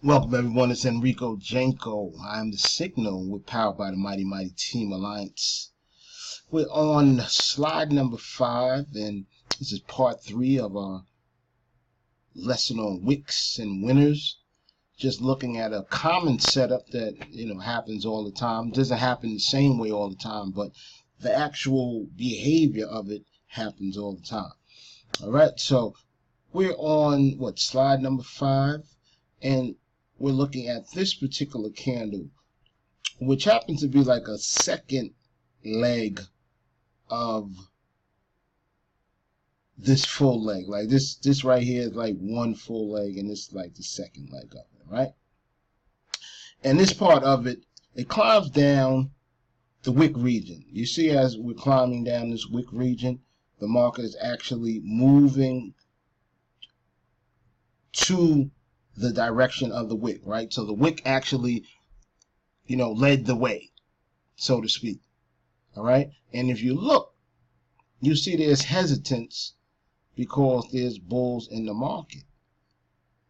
Welcome everyone, it's Enrico Janko. I am the Signal. We're powered by the mighty Team Alliance. We're on slide number 5, and this is part 3 of our lesson on wicks and winners. Just looking at a common setup that happens all the time. It doesn't happen the same way all the time, but the actual behavior of it happens all the time. All right, so we're on slide number 5, and we're looking at this particular candle, which happens to be like a second leg of this full leg. Like this right here is like one full leg, and this is like the second leg of it, right? And this part of it, it climbs down the wick region. You see, as we're climbing down this wick region, the market is actually moving to the direction of the wick, right? So the wick actually, led the way, so to speak. All right. And if you look, you see there's hesitance because there's bulls in the market,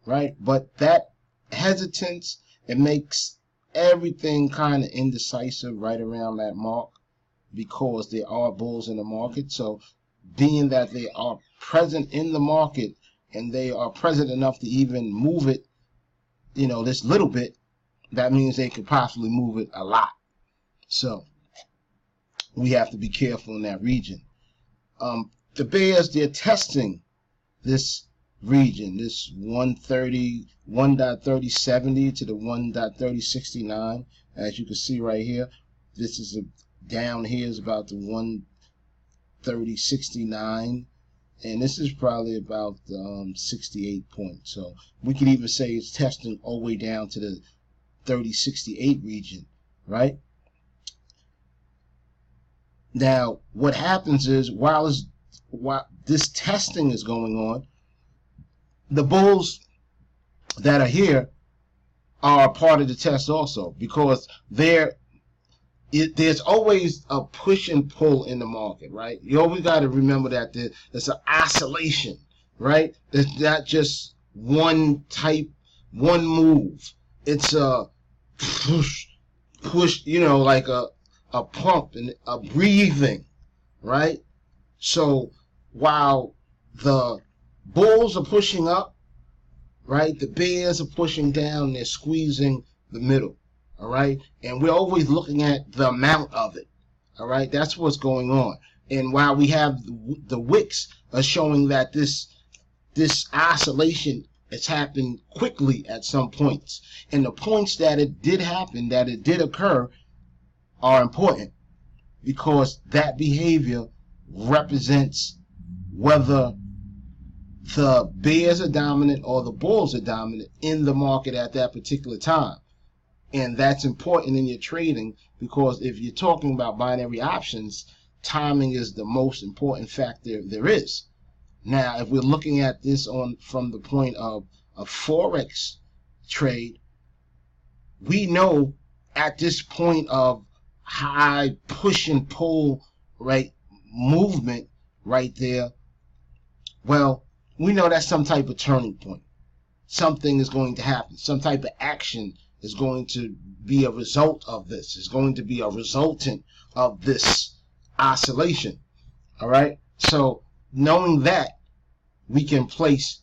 right? But that hesitance, it makes everything kind of indecisive right around that mark because there are bulls in the market. So being that they are present in the market, and they are present enough to even move it, this little bit, that means they could possibly move it a lot. So we have to be careful in that region. The bears, they're testing this region, this 1.3070 to the 1.3069. As you can see right here, this is down here is about the 1.3069. And this is probably about 68 points. So we could even say it's testing all the way down to the 3068 region, right? Now, what happens is while this testing is going on, the bulls that are here are part of the test also, because there's always a push and pull in the market, right? You always got to remember that there's an oscillation, right? It's not just one move. It's a push, like a pump and a breathing, right? So while the bulls are pushing up, right, the bears are pushing down, they're squeezing the middle. All right, and we're always looking at the amount of it. All right, that's what's going on. And while we have the wicks are showing that this oscillation has happened quickly at some points, and the points that it did happen, that it did occur, are important because that behavior represents whether the bears are dominant or the bulls are dominant in the market at that particular time. And that's important in your trading, because if you're talking about binary options, timing is the most important factor there is. Now, if we're looking at this from the point of a Forex trade, we know at this point of high push and pull, right, movement right there, well, we know that's some type of turning point. Something is going to happen. Some type of action is going to be a result of this. It's going to be a resultant of this oscillation. All right. So knowing that, we can place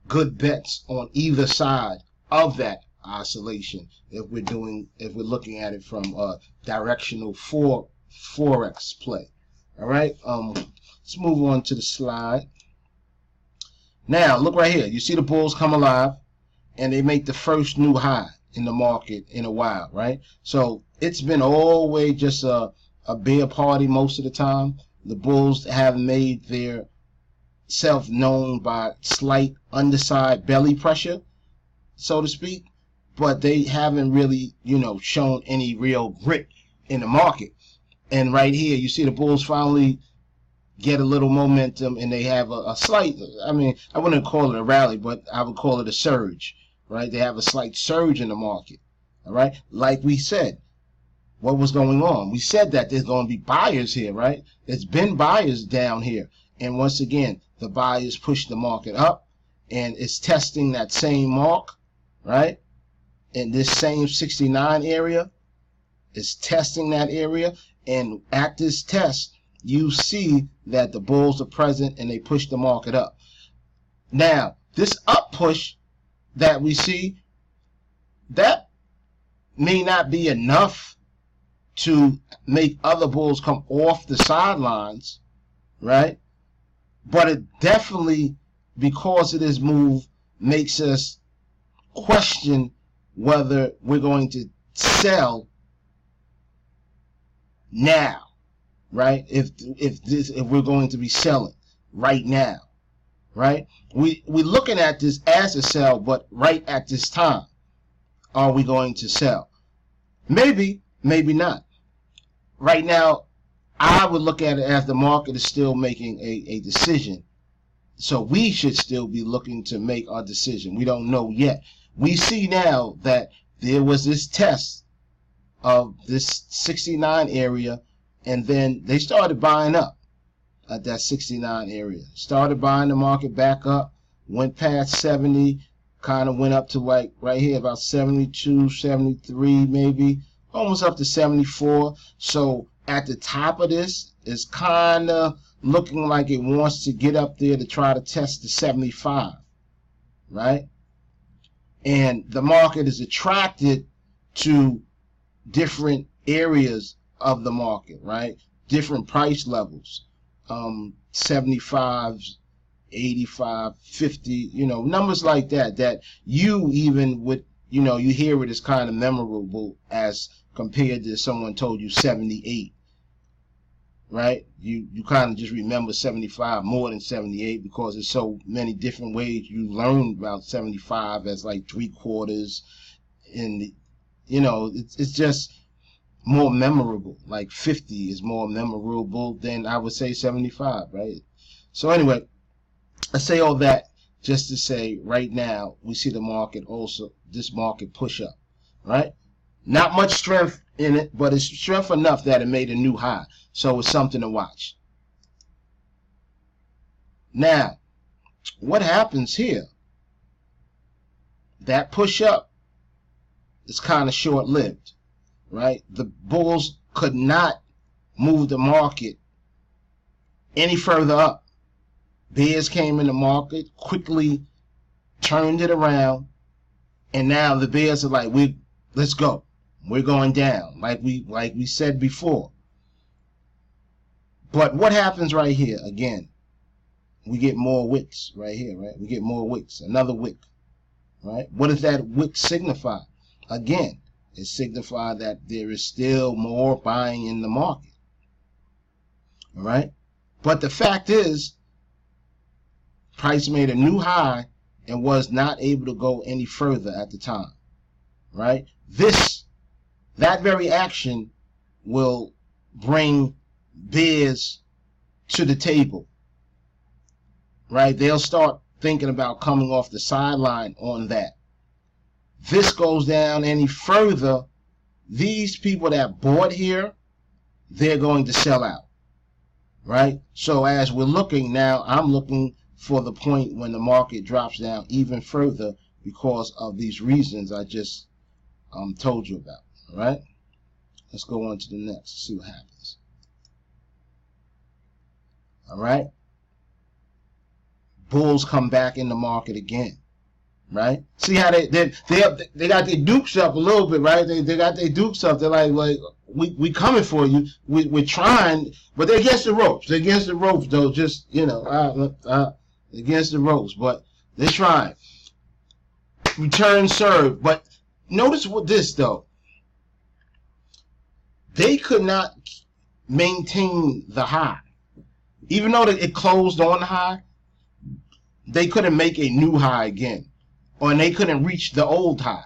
good bets on either side of that oscillation if we're looking at it from a directional Forex play. All right. Let's move on to the slide. Now look right here. You see the bulls come alive, and they make the first new high in the market in a while, right? So it's been always just a bear party most of the time. The bulls have made their self known by slight underside belly pressure, so to speak, but they haven't really, shown any real grit in the market. And right here, you see the bulls finally get a little momentum, and they have a slight, I wouldn't call it a rally, but I would call it a surge. Right, they have a slight surge in the market. All right, like we said, what was going on? We said that there's going to be buyers here, right? There's been buyers down here, and once again, the buyers push the market up, and it's testing that same mark, right? in this same 69 area, is testing that area, and at this test you see that the bulls are present and they push the market up. Now this up push that we see, that may not be enough to make other bulls come off the sidelines, right? But it definitely, because of this move, makes us question whether we're going to sell now, right? If we're going to be selling right now, right? We're looking at this as a sell, but right at this time, are we going to sell? Maybe, maybe not. Right now, I would look at it as the market is still making a decision. So we should still be looking to make our decision. We don't know yet. We see now that there was this test of this 69 area, and then they started buying up at that 69 area. Started buying the market back up, went past 70, kind of went up to like right here about 72, 73 maybe, almost up to 74. So at the top of this, it's kind of looking like it wants to get up there to try to test the 75, right? And the market is attracted to different areas of the market, right? Different price levels, 75, 85, 50, you know, numbers like that, that you even would, you know, you hear it as kind of memorable as compared to someone told you 78, right? You kind of just remember 75 more than 78 because there's so many different ways you learn about 75 as like 3/4, and you know, it's just more memorable. Like 50 is more memorable than I would say 75, right? So anyway, I say all that just to say right now we see the market also, this market push up, right? Not much strength in it, but it's strength enough that it made a new high. So it's something to watch. Now, what happens here? That push up is kind of short-lived, right? The bulls could not move the market any further up. Bears came in the market, quickly turned it around, and now the bears are like, let's go. We're going down, like we said before. But what happens right here? Again, we get more wicks right here, right? We get more wicks, another wick, right? What does that wick signify? Again, it signifies that there is still more buying in the market, all right? But the fact is, price made a new high and was not able to go any further at the time, right? That very action will bring bears to the table, right? They'll start thinking about coming off the sideline on that. This goes down any further, these people that bought here, they're going to sell out, right? So as we're looking now, I'm looking for the point when the market drops down even further because of these reasons I just told you about, all right? Let's go on to the next, see what happens. All right? Bulls come back in the market again, right? See how they got their dukes up a little bit, right? They got their dukes up. They're like we coming for you. We're trying, but they're against the ropes. They're against the ropes, though. Just, you know, against the ropes, but they're trying. Return serve, but notice what this though. They could not maintain the high. Even though it closed on the high, they couldn't make a new high again. Or they couldn't reach the old high.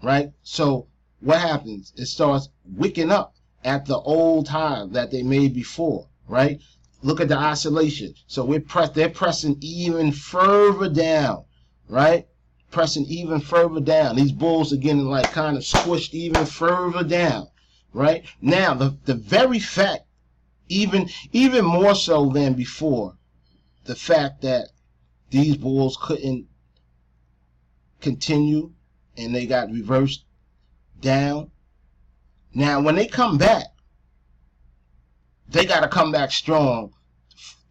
Right? So what happens? It starts wicking up at the old high that they made before. Right? Look at the oscillation. So they're pressing even further down. Right? Pressing even further down. These bulls are getting like kind of squished even further down, right? Now the very fact, even more so than before, the fact that these bulls couldn't continue and they got reversed down. Now, when they come back, they got to come back strong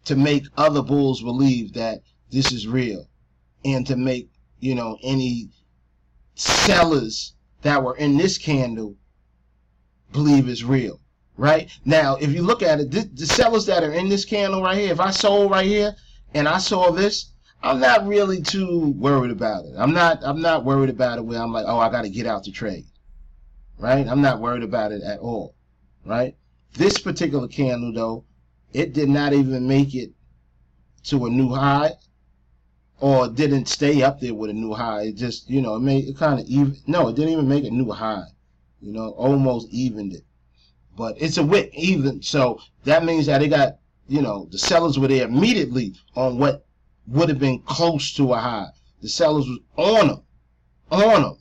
to make other bulls believe that this is real, and to make, you know, any sellers that were in this candle believe it's real. Right now, if you look at it, the sellers that are in this candle right here, if I sold right here and I saw this, I'm not really too worried about it. I'm not worried about it where I'm like, oh, I got to get out the trade. Right? I'm not worried about it at all. Right? This particular candle, though, it did not even make it to a new high, or didn't stay up there with a new high. It just, you know, it made it kind of even. No, it didn't even make a new high. You know, almost evened it. But it's a wick even, so that means that they got, you know, the sellers were there immediately on what would have been close to a high. The sellers was on them,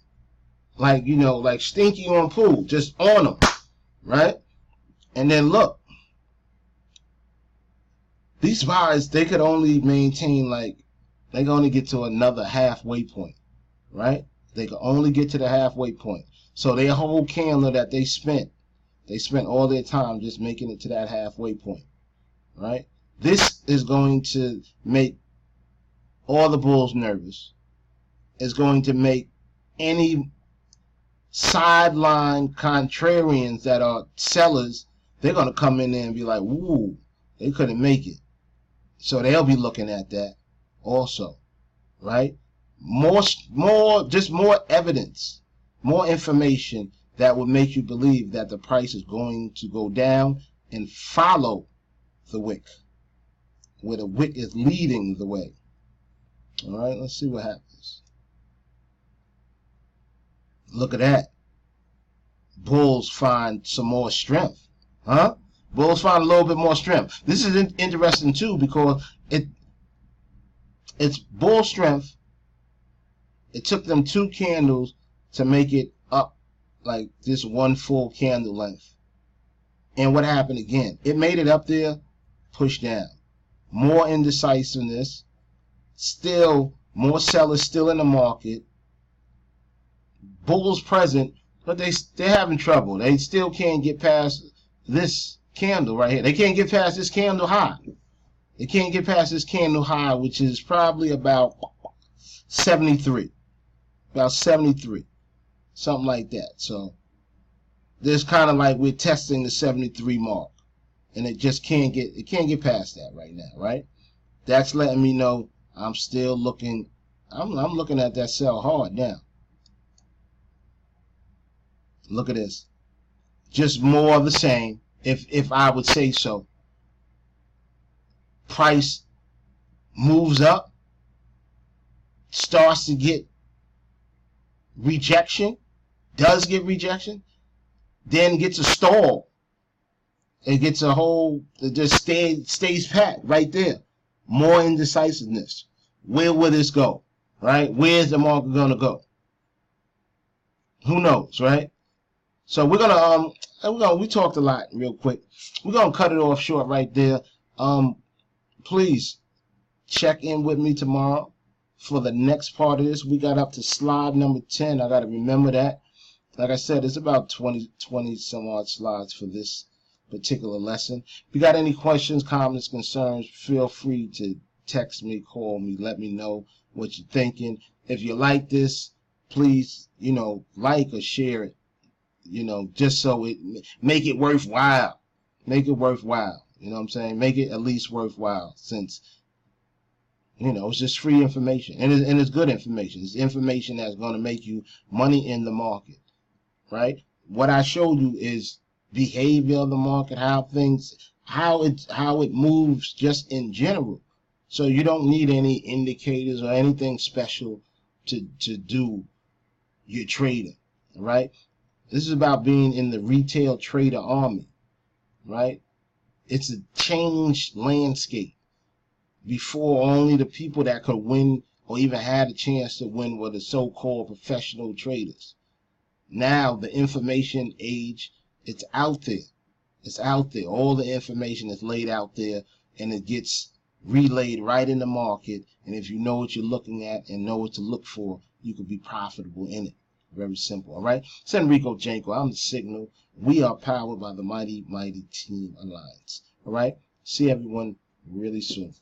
like, you know, like Stinky on pool, just on them, right? And then look, these buyers, they could only maintain, like, they can only get to another halfway point, right? They could only get to the halfway point. So their whole candle that they spent all their time just making it to that halfway point, right? This is going to make all the bulls nervous. It's going to make any sideline contrarians that are sellers, they're going to come in there and be like, ooh, they couldn't make it. So they'll be looking at that also, right? Just more evidence, more information that would make you believe that the price is going to go down and follow the wick, where the wick is leading the way. All right, let's see what happens. Look at that. Bulls find some more strength. Huh? Bulls find a little bit more strength. This is interesting too, because it's bull strength. It took them 2 candles to make it up like this one full candle length. And what happened again? It made it up there, pushed down. More indecisiveness. Still, more sellers still in the market. Bulls present, but they're having trouble. They still can't get past this candle right here. They can't get past this candle high. They can't get past this candle high, which is probably about 73. About 73. Something like that. So there's kind of like we're testing the 73 mark, and it just can't get past that right now, right? That's letting me know I'm still looking. I'm looking at that sell hard now. Look at this. Just more of the same, if I would say so. Price moves up, starts to get rejection, does get rejection, then gets a stall. It gets a whole, it just stays pat right there. More indecisiveness. Where will this go? Right? Where's the market gonna go? Who knows, right? So we talked a lot real quick. We're gonna cut it off short right there. Please check in with me tomorrow for the next part of this. We got up to slide number 10. I gotta remember that. Like I said, it's about 20 some odd slides for this particular lesson. If you got any questions, comments, concerns, feel free to text me, call me, let me know what you're thinking. If you like this, please, like or share it, just so it make it worthwhile. Make it worthwhile. You know what I'm saying? Make it at least worthwhile, since it's just free information, and it's good information. It's information that's going to make you money in the market, right? What I showed you is behavior of the market, how it moves just in general. So you don't need any indicators or anything special to do your trading, right? This is about being in the retail trader army, right? It's a changed landscape. Before, only the people that could win or even had a chance to win were the so-called professional traders. Now, the information age, it's out there. It's out there. All the information is laid out there, and it gets relayed right in the market. And if you know what you're looking at and know what to look for, you could be profitable in it. Very simple. All right. It's Enrico Janko. I'm the Signal. We are powered by the mighty, mighty Team Alliance. All right. See everyone really soon.